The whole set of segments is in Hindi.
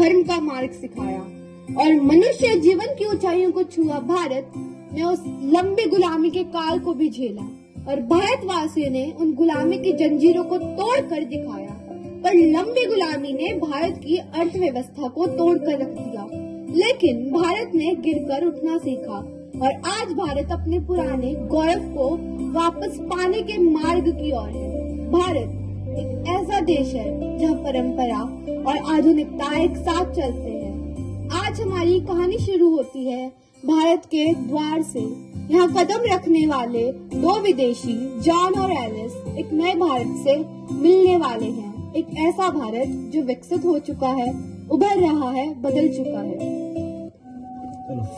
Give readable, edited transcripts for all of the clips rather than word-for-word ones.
धर्म का मार्ग सिखाया और मनुष्य जीवन की ऊंचाइयों को छुआ भारत ने उस लंबी गुलामी के काल को भी झेला और भारतवासियों ने उन गुलामी की जंजीरों को तोड़ कर दिखाया। पर लंबी गुलामी ने भारत की अर्थव्यवस्था को तोड़ कर रख दिया, लेकिन भारत ने गिरकर उठना सीखा और आज भारत अपने पुराने गौरव को वापस पाने के मार्ग की ओर है। भारत एक ऐसा देश है जहाँ परंपरा और आधुनिकता एक साथ चलते हैं। आज हमारी कहानी शुरू होती है भारत के द्वार से। यहाँ कदम रखने वाले दो विदेशी जॉन और एलिस एक नए भारत से मिलने वाले हैं। एक ऐसा भारत जो विकसित हो चुका है, उभर रहा है, बदल चुका है।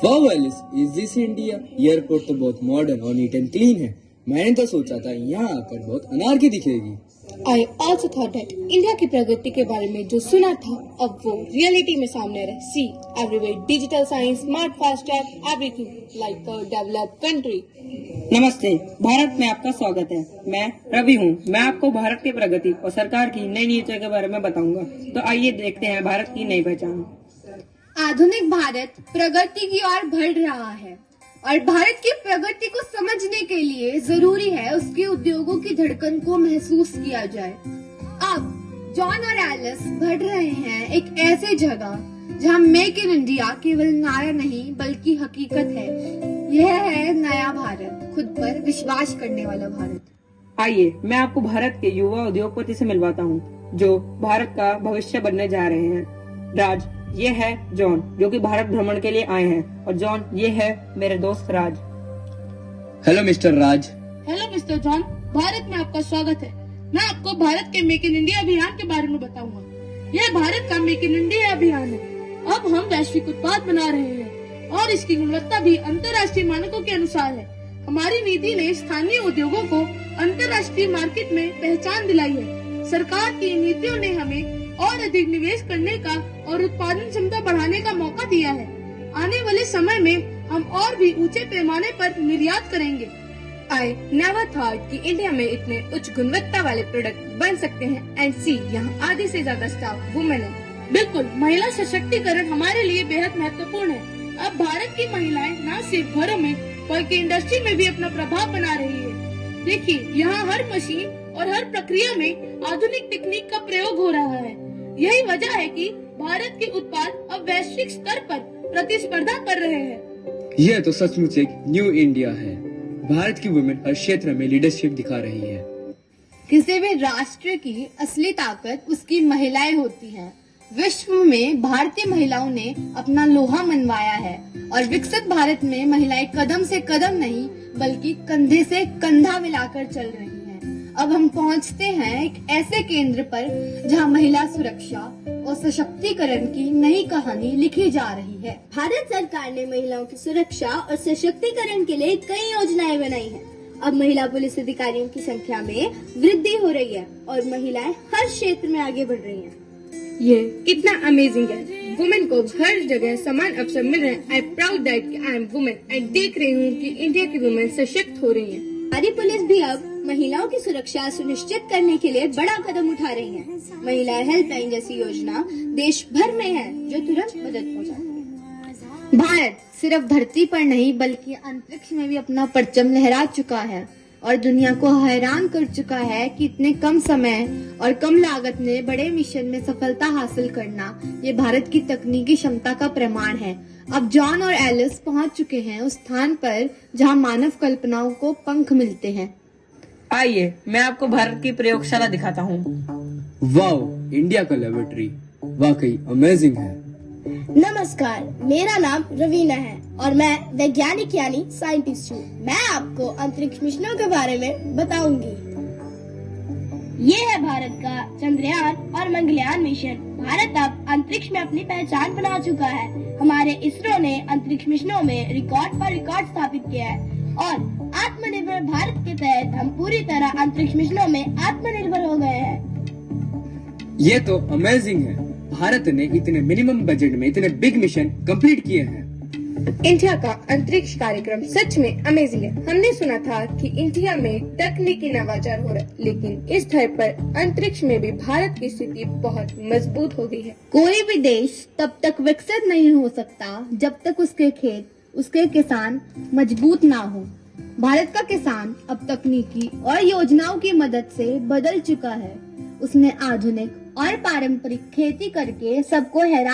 Wow Alice, is this India? Airport तो बहुत मॉडर्न और नीट एंड क्लीन है। मैंने तो सोचा था यहाँ आकर बहुत अनारकी दिखेगी। I also thought that India की प्रगति के बारे में जो सुना था अब वो रियलिटी में सामने रहे। See, everywhere digital science, smart, fast track, everything like a developed country. नमस्ते, भारत में आपका स्वागत है। मैं रवि हूँ। मैं आपको भारत की प्रगति और सरकार की नई नीतियों के बारे में बताऊंगा। तो आइए देखते हैं भारत की नई पहचान। आधुनिक भारत प्रगति की ओर बढ़ रहा है और भारत की प्रगति को समझने के लिए जरूरी है उसके उद्योगों की धड़कन को महसूस किया जाए। अब जॉन और एलिस बढ़ रहे हैं एक ऐसे जगह जहां मेक इन इंडिया केवल नारा नहीं बल्कि हकीकत है। यह है नया भारत, खुद पर विश्वास करने वाला भारत। आइए मैं आपको भारत के युवा उद्योगपति से मिलवाता हूँ जो भारत का भविष्य बनने जा रहे हैं। राज, ये है जॉन जो कि भारत भ्रमण के लिए आए हैं, और जॉन ये है मेरे दोस्त राज। हेलो मिस्टर राज। हेलो मिस्टर जॉन, भारत में आपका स्वागत है। मैं आपको भारत के मेक इन इंडिया अभियान के बारे में बताऊंगा। यह भारत का मेक इन इंडिया अभियान है। अब हम वैश्विक उत्पाद बना रहे हैं और इसकी गुणवत्ता भी अंतर्राष्ट्रीय मानकों के अनुसार है। हमारी नीति ने स्थानीय उद्योगों को अंतर्राष्ट्रीय मार्केट में पहचान दिलाई है। सरकार की नीतियों ने हमें और अधिक निवेश करने का और उत्पादन क्षमता बढ़ाने का मौका दिया है। आने वाले समय में हम और भी ऊंचे पैमाने पर निर्यात करेंगे। I never thought कि इंडिया में इतने उच्च गुणवत्ता वाले प्रोडक्ट बन सकते हैं। एंड सी, यहाँ आधे से ज्यादा स्टाफ वुमेन है। बिल्कुल, महिला सशक्तिकरण हमारे लिए बेहद महत्वपूर्ण है। अब भारत की महिलाएं न सिर्फ घरों में बल्कि इंडस्ट्री में भी अपना प्रभाव बना रही है। देखिए, यहाँ हर मशीन और हर प्रक्रिया में आधुनिक तकनीक का प्रयोग हो रहा है। यही वजह है कि भारत के उत्पाद अब वैश्विक स्तर पर प्रतिस्पर्धा कर रहे हैं। यह तो सचमुच एक न्यू इंडिया है। भारत की वुमेन हर क्षेत्र में लीडरशिप दिखा रही है। किसी भी राष्ट्र की असली ताकत उसकी महिलाएं होती हैं। विश्व में भारतीय महिलाओं ने अपना लोहा मनवाया है और विकसित भारत में महिलाएं कदम से कदम नहीं बल्कि कंधे से कंधा मिलाकर चल रही हैं। अब हम पहुंचते हैं एक ऐसे केंद्र पर जहां महिला सुरक्षा और सशक्तिकरण की नई कहानी लिखी जा रही है। भारत सरकार ने महिलाओं की सुरक्षा और सशक्तिकरण के लिए कई योजनाएं बनाई हैं। अब महिला पुलिस अधिकारियों की संख्या में वृद्धि हो रही है और महिलाएं हर क्षेत्र में आगे बढ़ रही हैं। ये इतना अमेजिंग है। वुमेन को हर जगह समान अवसर मिल रहे हैं। आई प्राउड दैट कि आई एम वुमेन एंड देख रही हूँ कि इंडिया की वुमेन सशक्त हो रही है। हमारी पुलिस भी अब महिलाओं की सुरक्षा सुनिश्चित करने के लिए बड़ा कदम उठा रही है। महिला हेल्पलाइन जैसी योजना देश भर में है जो तुरंत मदद पहुंचाती है। भारत सिर्फ धरती पर नहीं बल्कि अंतरिक्ष में भी अपना परचम लहरा चुका है और दुनिया को हैरान कर चुका है कि इतने कम समय और कम लागत में बड़े मिशन में सफलता हासिल करना ये भारत की तकनीकी क्षमता का प्रमाण है। अब जॉन और एलिस पहुंच चुके हैं उस स्थान पर जहां मानव कल्पनाओं को पंख मिलते हैं। आइए मैं आपको भारत की प्रयोगशाला दिखाता हूँ। वाओ, इंडिया का लेबोरेटरी वाकई अमेजिंग है। नमस्कार, मेरा नाम रवीना है और मैं वैज्ञानिक यानी साइंटिस्ट हूँ। मैं आपको अंतरिक्ष मिशनों के बारे में बताऊंगी। ये है भारत का चंद्रयान और मंगलयान मिशन। भारत अब अंतरिक्ष में अपनी पहचान बना चुका है। हमारे इसरो ने अंतरिक्ष मिशनों में रिकॉर्ड पर रिकॉर्ड स्थापित किया है और आत्मनिर्भर भारत के तहत हम पूरी तरह अंतरिक्ष मिशनों में आत्मनिर्भर हो गए हैं। ये तो अमेजिंग है। भारत ने इतने मिनिमम बजट में इतने बिग मिशन कंप्लीट किए हैं। इंडिया का अंतरिक्ष कार्यक्रम सच में अमेजिंग है। हमने सुना था कि इंडिया में तकनीकी नवाचार हो रहा है, लेकिन इस स्तर पर अंतरिक्ष में भी भारत की स्थिति बहुत मजबूत हो गई है। कोई भी देश तब तक विकसित नहीं हो सकता जब तक उसके खेत, उसके किसान मजबूत ना हो। भारत का किसान अब तकनीकी और योजनाओं की मदद से बदल चुका है। उसने आधुनिक और पारंपरिक खेती करके सबको हैरान